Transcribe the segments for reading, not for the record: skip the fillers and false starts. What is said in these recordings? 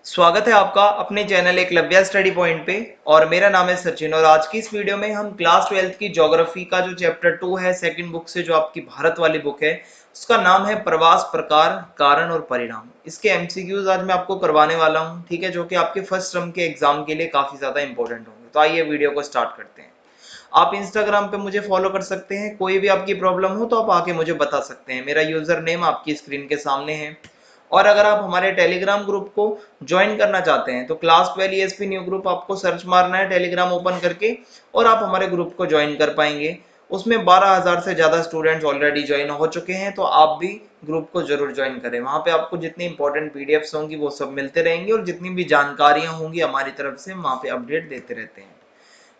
स्वागत है आपका अपने चैनल एकलव्य स्टडी पॉइंट पे। और मेरा नाम है सचिन और आज की इस वीडियो में हम क्लास 12th की ज्योग्राफी का जो चैप्टर 2 है सेकंड बुक से, जो आपकी भारत वाली बुक है, उसका नाम है प्रवास प्रकार कारण और परिणाम। इसके एमसीक्यूज आज मैं आपको करवाने वाला हूं, ठीक है, जो कि आपके फर्स्ट टर्म के एग्जाम के लिए काफी ज्यादा इंपॉर्टेंट होंगे। तो आइए वीडियो को स्टार्ट करते हैं। आप इंस्टाग्राम पे मुझे फॉलो कर सकते हैं। कोई भी आपकी प्रॉब्लम हो तो आप आके मुझे बता सकते हैं। मेरा यूजर नेम आपकी स्क्रीन के सामने है। और अगर आप हमारे टेलीग्राम ग्रुप को ज्वाइन करना चाहते हैं तो क्लास 12 ईएसपी न्यू ग्रुप आपको सर्च मारना है टेलीग्राम ओपन करके, और आप हमारे ग्रुप को ज्वाइन कर पाएंगे। उसमें 12,000 से ज्यादा स्टूडेंट्स ऑलरेडी ज्वाइन हो चुके हैं, तो आप भी ग्रुप को जरूर ज्वाइन करें। वहां पे आपको जितनी इंपॉर्टेंट पीडीएफ्स होंगी वो सब मिलते रहेंगे, और जितनी भी जानकारियां होंगी हमारी तरफ से वहां पे अपडेट देते रहते हैं।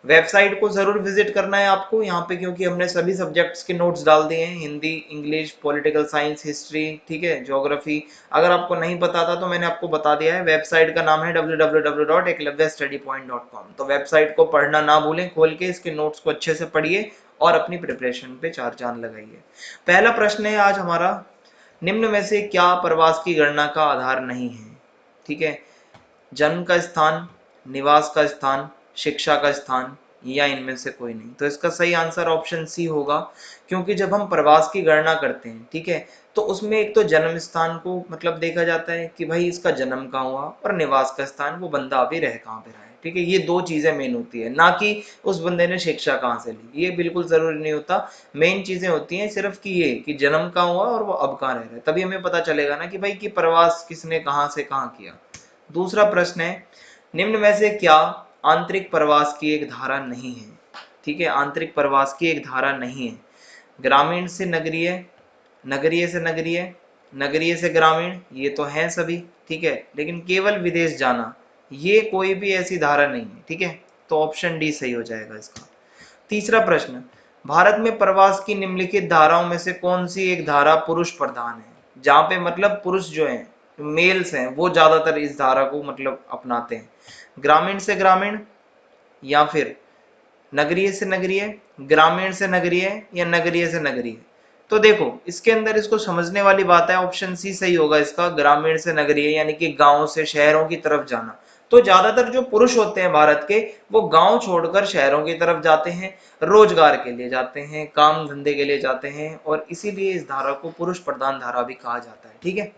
वेबसाइट को जरूर विजिट करना है आपको यहाँ पे, क्योंकि हमने सभी सब्जेक्ट्स के नोट्स डाल दिए हैं, Hindi, English, political science, history, ठीक है, ज्योग्राफी। अगर आपको नहीं पता था तो मैंने आपको बता दिया है। वेबसाइट का नाम है www.eklavyastudypoint.com। तो वेबसाइट को पढ़ना ना भूलें, खोल के इसके नोट्स को अच्छे से पढ़िए और अपनी प्रिपरेशन पे चार चांद लगाइए। पहला प्रश्न है आज हमारा, निम्न में से क्या प्रवास की गणना का आधार नहीं है? ठीक है, जन्म का स्थान, निवास का स्थान, शिक्षा का स्थान, या इनमें से कोई नहीं। तो इसका सही आंसर ऑप्शन सी होगा, क्योंकि जब हम प्रवास की गणना करते हैं, ठीक है, तो उसमें एक तो जन्म स्थान को मतलब देखा जाता है कि भाई इसका जन्म कहाँ हुआ, और निवास का स्थान, वो बंदा अभी रह कहाँ पे रहा है। ठीक है, ये दो चीजें मेन होती है, ना कि उस बंदे ने शिक्षा कहाँ से ली। ये बिल्कुल जरूरी नहीं होता। मेन चीजें होती हैं सिर्फ कि ये कि जन्म कहाँ हुआ और वो अब कहाँ रह रहा है, तभी हमें पता चलेगा ना कि भाई कि प्रवास किसने कहाँ से कहाँ किया। दूसरा प्रश्न है, निम्न में से क्या आंतरिक प्रवास की एक धारा नहीं है? ठीक है, आंतरिक प्रवास की एक धारा नहीं है। ग्रामीण से नगरीय, नगरीय से नगरीय, नगरीय से ग्रामीण, ये तो हैं सभी, ठीक है, लेकिन केवल विदेश जाना, ये कोई भी ऐसी धारा नहीं है। ठीक है, तो ऑप्शन डी सही हो जाएगा इसका। तीसरा प्रश्न, भारत में प्रवास की निम्नलिखित धाराओं में से कौन सी एक धारा पुरुष प्रधान है? जहां पे मतलब पुरुष जो है, मेल्स हैं, वो ज्यादातर इस धारा को मतलब अपनाते हैं। ग्रामीण से ग्रामीण, या फिर नगरीय से नगरीय, ग्रामीण से नगरीय, या नगरीय से नगरीय। तो देखो इसके अंदर इसको समझने वाली बात है, ऑप्शन सी सही होगा इसका, ग्रामीण से नगरीय, यानी कि गांव से शहरों की तरफ जाना। तो ज्यादातर जो पुरुष होते हैं भारत के, वो गांव छोड़कर शहरों की तरफ जाते हैं, रोजगार के लिए जाते हैं, काम धंधे के लिए जाते हैं, और इसीलिए इस धारा को पुरुष प्रधान धारा भी कहा जाता है। ठीक है,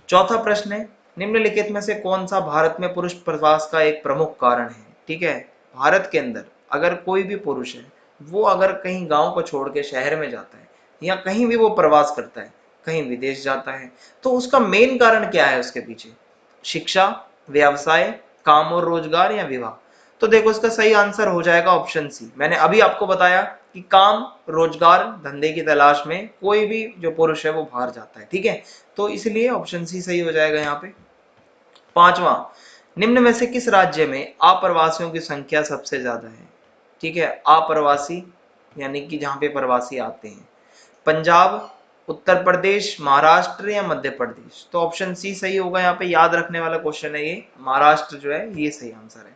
चौथा प्रश्न है, निम्नलिखित में से कौन सा भारत में पुरुष प्रवास का एक प्रमुख कारण है? ठीक है, भारत के अंदर अगर कोई भी पुरुष है, वो अगर कहीं गांव को छोड़ के शहर में जाता है, या कहीं भी वो प्रवास करता है, कहीं विदेश जाता है, तो उसका मेन कारण क्या है उसके पीछे? शिक्षा, व्यवसाय, काम और रोजगार, या विवाह? तो देखो इसका सही आंसर हो जाएगा ऑप्शन सी। मैंने अभी आपको बताया कि काम, रोजगार, धंधे की तलाश में कोई भी जो पुरुष है वो बाहर जाता है। ठीक है, तो इसलिए ऑप्शन सी सही हो जाएगा यहाँ पे। पांचवा, निम्न में से किस राज्य में अप्रवासियों की संख्या सबसे ज्यादा है? ठीक है, अप्रवासी यानी कि जहां पे प्रवासी आते हैं। पंजाब, उत्तर प्रदेश, महाराष्ट्र, या मध्य प्रदेश? तो ऑप्शन सी सही होगा। यहाँ पे याद रखने वाला क्वेश्चन है ये, महाराष्ट्र जो है ये सही आंसर है।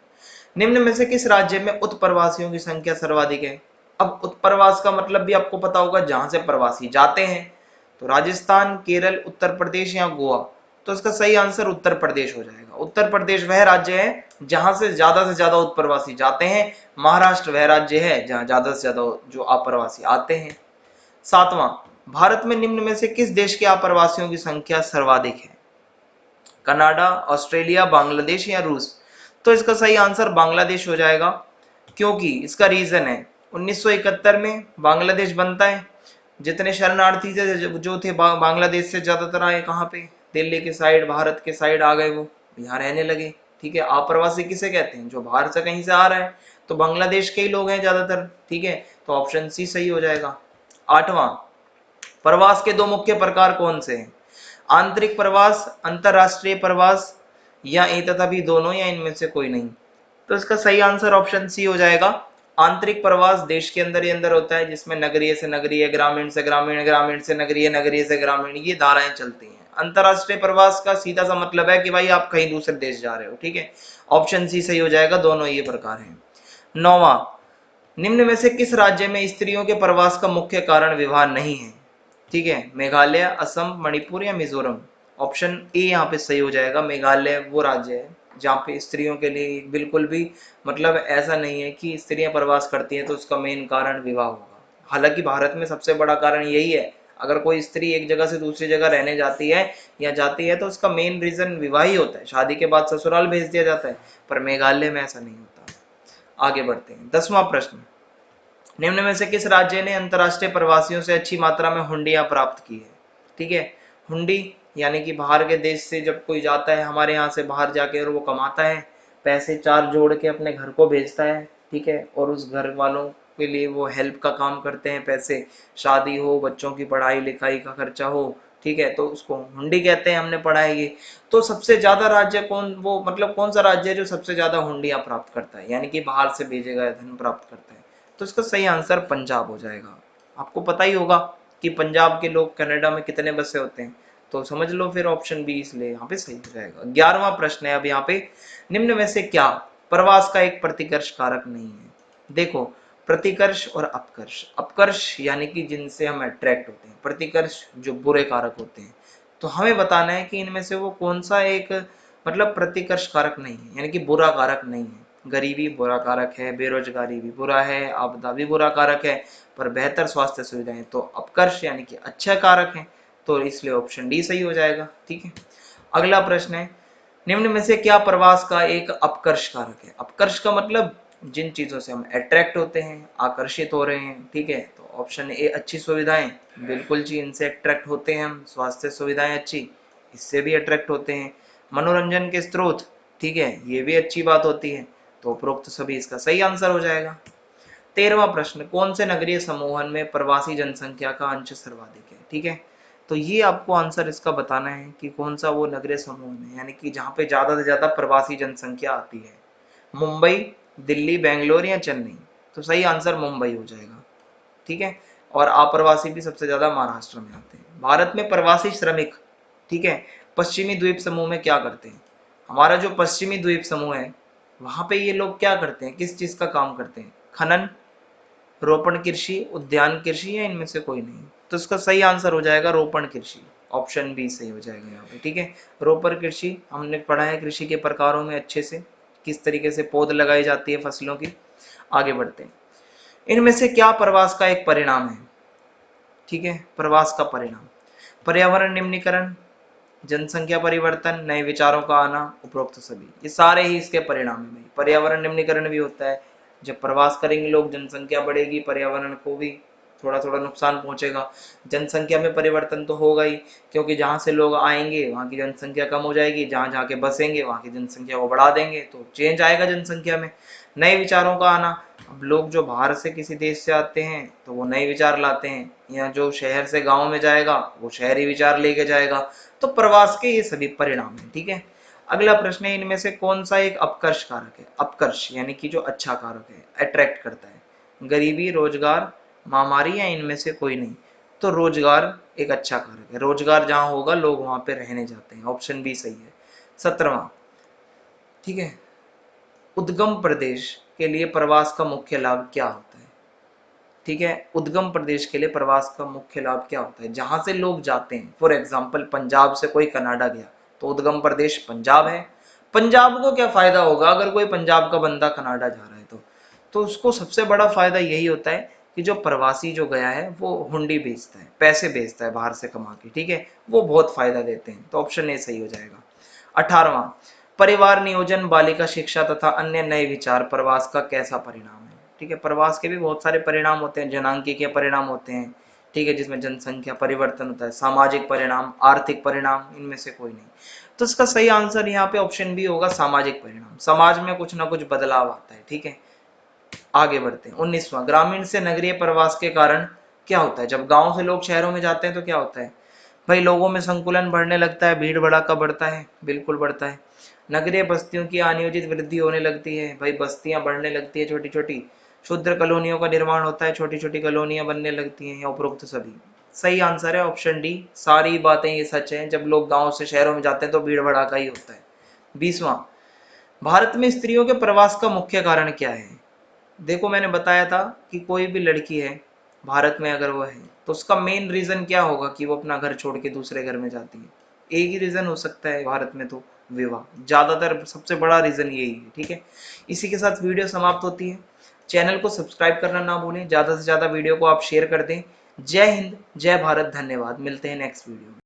निम्न में से किस राज्य में उत्प्रवासियों की संख्या सर्वाधिक है? अब उत्प्रवास का मतलब भी आपको पता होगा, जहां से प्रवासी जाते हैं। तो राजस्थान, केरल, उत्तर प्रदेश, या गोवा? तो इसका सही आंसर उत्तर प्रदेश हो जाएगा। उत्तर प्रदेश वह राज्य है जहां से ज्यादा उत्प्रवासी जाते हैं। महाराष्ट्र वह राज्य है जहां ज्यादा से ज्यादा जो अप्रवासी आते हैं। सातवां, भारत में निम्न में से किस देश के अप्रवासियों की संख्या सर्वाधिक है? कनाडा, ऑस्ट्रेलिया, बांग्लादेश, या रूस? तो इसका सही आंसर बांग्लादेश हो जाएगा, क्योंकि इसका रीजन है 1971 में बांग्लादेश बनता है। जितने शरणार्थी थे जो थे बांग्लादेश से ज्यादातर आए कहाँ पे, दिल्ली के साइड, भारत के साइड आ गए, वो यहाँ रहने लगे। ठीक है, अप्रवासी किसे कहते हैं? जो बाहर से कहीं से आ रहा है, तो बांग्लादेश के ही लोग हैं ज्यादातर। ठीक है, तो ऑप्शन सी सही हो जाएगा। आठवां, प्रवास के दो मुख्य प्रकार कौन से हैं? आंतरिक प्रवास, अंतरराष्ट्रीय प्रवास, या ए तथा बी दोनों, या इनमें से कोई नहीं? तो इसका सही आंसर ऑप्शन सी हो जाएगा। आंतरिक प्रवास देश के अंदर ही अंदर होता है, जिसमें नगरीय से नगरीय, ग्रामीण से ग्रामीण, ग्रामीण से नगरीय, नगरीय से ग्रामीण, ये धाराएं चलती हैं। अंतरराष्ट्रीय प्रवास का सीधा सा मतलब है कि भाई आप कहीं दूसरे देश जा रहे हो। ठीक है, ऑप्शन सी सही हो जाएगा, दोनों ये प्रकार हैं। नौवां, निम्न में से किस राज्य में स्त्रियों के प्रवास का मुख्य कारण विवाह नहीं है? ठीक है, मेघालय, असम, मणिपुर, या मिजोरम? ऑप्शन ए यहाँ पे सही हो जाएगा। मेघालय वो राज्य है जहाँ पे स्त्रियों के लिए बिल्कुल भी मतलब ऐसा नहीं है कि स्त्रियां प्रवास करती हैं तो उसका मेन कारण विवाह होगा। हालांकि भारत में सबसे बड़ा कारण यही है, अगर कोई स्त्री एक जगह से दूसरी जगह रहने जाती है या जाती है तो उसका मेन रीजन विवाह ही होता है, शादी के बाद ससुराल भेज दिया जाता है। पर मेघालय में ऐसा नहीं होता। आगे बढ़ते हैं। 10वां प्रश्न, निम्न में से किस राज्य ने अंतर्राष्ट्रीय प्रवासियों से अच्छी मात्रा में हुंडियां प्राप्त की है? ठीक है, हुंडी यानी कि बाहर के देश से जब कोई जाता है हमारे यहाँ से बाहर जाके और वो कमाता है, पैसे चार जोड़ के अपने घर को भेजता है, ठीक है, और उस घर वालों के लिए वो हेल्प का काम करते हैं, पैसे, शादी हो, बच्चों की पढ़ाई लिखाई का खर्चा हो, ठीक है, तो उसको हुंडी कहते हैं, हमने पढ़ा है ये। तो सबसे ज्यादा राज्य कौन, वो मतलब कौन सा राज्य है जो सबसे ज्यादा हुंडियां प्राप्त करता है, यानी कि बाहर से भेजे गए धन प्राप्त करता है? तो इसका सही आंसर पंजाब हो जाएगा। आपको पता ही होगा कि पंजाब के लोग कनाडा में कितने बसे होते हैं, तो समझ लो फिर ऑप्शन बी इसलिए यहाँ पे सही हो जाएगा। 11वां प्रश्न है अब यहाँ पे, निम्न में से क्या प्रवास का एक प्रतिकर्ष कारक नहीं है? देखो, प्रतिकर्ष और अपकर्ष, अपकर्ष यानी कि जिनसे हम अट्रैक्ट होते हैं, प्रतिकर्ष जो बुरे कारक होते हैं। तो हमें बताना है कि इनमें से वो कौन सा एक मतलब प्रतिकर्ष कारक नहीं है, यानी कि बुरा कारक नहीं है। गरीबी बुरा कारक है, बेरोजगारी भी बुरा है, आपदा भी बुरा कारक है, पर बेहतर स्वास्थ्य सुविधाएं तो अपकर्ष यानी कि अच्छा कारक है। तो इसलिए ऑप्शन डी सही हो जाएगा। ठीक है, अगला प्रश्न है, निम्न में से क्या प्रवास का एक अपकर्ष कारक है? अपकर्ष का मतलब जिन चीजों से हम अट्रैक्ट होते हैं, आकर्षित हो रहे हैं, ठीक है, तो ऑप्शन ए अच्छी सुविधाएं, बिल्कुल जी, इनसे अट्रैक्ट होते हैं हम। स्वास्थ्य सुविधाएं अच्छी, इससे भी अट्रैक्ट होते हैं। मनोरंजन के स्रोत, ठीक है, ये भी अच्छी बात होती है। तो उपरोक्त सभी इसका सही आंसर हो जाएगा। 13वां प्रश्न, कौन से नगरीय समूहन में प्रवासी जनसंख्या का अंश सर्वाधिक है? ठीक है, तो ये आपको आंसर इसका बताना है कि कौन सा वो नगरीय समूह है, यानी कि जहाँ पे ज्यादा से ज्यादा प्रवासी जनसंख्या आती है। मुंबई, दिल्ली, बेंगलोर या चेन्नई? तो सही आंसर मुंबई हो जाएगा। ठीक है, और अप्रवासी भी सबसे ज्यादा महाराष्ट्र में आते हैं। भारत में प्रवासी श्रमिक, ठीक है, पश्चिमी द्वीप समूह में क्या करते हैं? हमारा जो पश्चिमी द्वीप समूह है वहां पे ये लोग क्या करते हैं, किस चीज का काम करते हैं? खनन, रोपण कृषि, उद्यान कृषि या इनमें से कोई नहीं? तो इसका सही आंसर हो जाएगा रोपण कृषि। ऑप्शन बी सही हो जाएगा यहाँ पे। ठीक है, रोपण कृषि हमने पढ़ा है कृषि के प्रकारों में अच्छे से, किस तरीके से पौध लगाई जाती है फसलों की। आगे बढ़ते हैं, इनमें से क्या प्रवास का एक परिणाम है? ठीक है, प्रवास का परिणाम, पर्यावरण निम्नीकरण, जनसंख्या परिवर्तन, नए विचारों का आना, उपरोक्त सभी, ये सारे ही इसके परिणाम है। पर्यावरण निम्नीकरण भी होता है, जब प्रवास करेंगे लोग, जनसंख्या बढ़ेगी, पर्यावरण को भी थोड़ा थोड़ा नुकसान पहुंचेगा। जनसंख्या में परिवर्तन तो होगा ही, क्योंकि जहाँ से लोग आएंगे वहाँ की जनसंख्या कम हो जाएगी, जहाँ जहाँ के बसेंगे वहाँ की जनसंख्या को बढ़ा देंगे, तो चेंज आएगा जनसंख्या में। नए विचारों का आना, अब लोग जो बाहर से किसी देश से आते हैं तो वो नए विचार लाते हैं, या जो शहर से गांव में जाएगा वो शहरी विचार लेके जाएगा। तो प्रवास के ये सभी परिणाम है। ठीक है, अगला प्रश्न है, इनमें से कौन सा एक अपकर्ष कारक है? अपकर्ष यानी कि जो अच्छा कारक है, अट्रैक्ट करता है। गरीबी, रोजगार, महामारी या इनमें से कोई नहीं? तो रोजगार एक अच्छा कारक है, रोजगार जहां होगा लोग वहां पे रहने जाते हैं। ऑप्शन बी सही है। 17वां, ठीक है, उद्गम प्रदेश के लिए प्रवास का मुख्य लाभ क्या होता है? ठीक है, उद्गम प्रदेश के लिए प्रवास का मुख्य लाभ क्या होता है? जहां से लोग जाते हैं, फॉर एग्जाम्पल पंजाब से कोई कनाडा गया तो उद्गम प्रदेश पंजाब है। पंजाब को क्या फायदा होगा अगर कोई पंजाब का बंदा कनाडा जा रहा है? तो उसको सबसे बड़ा फायदा यही होता है कि जो प्रवासी जो गया है वो हुंडी बेचता है, पैसे बेचता है बाहर से कमा के, ठीक है, वो बहुत फायदा देते हैं। तो ऑप्शन ए सही हो जाएगा। 18वां, परिवार नियोजन, बालिका शिक्षा तथा अन्य नए विचार प्रवास का कैसा परिणाम है? ठीक है, प्रवास के भी बहुत सारे परिणाम होते हैं, जनांकीय परिणाम होते हैं, ठीक है, जिसमें जनसंख्या परिवर्तन होता है, सामाजिक परिणाम, आर्थिक परिणाम, इनमें से कोई नहीं? तो इसका सही आंसर यहाँ पे ऑप्शन बी होगा, सामाजिक परिणाम। समाज में कुछ ना कुछ बदलाव आता है। ठीक है, आगे बढ़ते हैं। 19वां, ग्रामीण से नगरीय प्रवास के कारण क्या होता है? जब गांव से लोग शहरों में जाते हैं तो क्या होता है भाई? लोगों में संकुलन बढ़ने लगता है, भीड़ भड़ाका बढ़ता है, बिल्कुल बढ़ता है। नगरीय बस्तियों की अनियोजित वृद्धि होने लगती है, भाई बस्तियां बढ़ने लगती है छोटी छोटी। क्षुद्र कॉलोनियों का निर्माण होता है, छोटी छोटी कॉलोनियां बनने लगती हैं, या उपरोक्त सभी? सही आंसर है ऑप्शन डी, सारी बातें ये सच है, जब लोग गांव से शहरों में जाते हैं तो भीड़ भड़ाका ही होता है। 20वां, भारत में स्त्रियों के प्रवास का मुख्य कारण क्या है? देखो, मैंने बताया था कि कोई भी लड़की है भारत में अगर वो है तो उसका मेन रीजन क्या होगा कि वो अपना घर छोड़ के दूसरे घर में जाती है? एक ही रीजन हो सकता है भारत में, तो विवाह ज्यादातर सबसे बड़ा रीजन यही है। ठीक है, इसी के साथ वीडियो समाप्त होती है। चैनल को सब्सक्राइब करना ना भूलें, ज्यादा से ज्यादा वीडियो को आप शेयर कर दें। जय हिंद, जय भारत, धन्यवाद। मिलते हैं नेक्स्ट वीडियो में।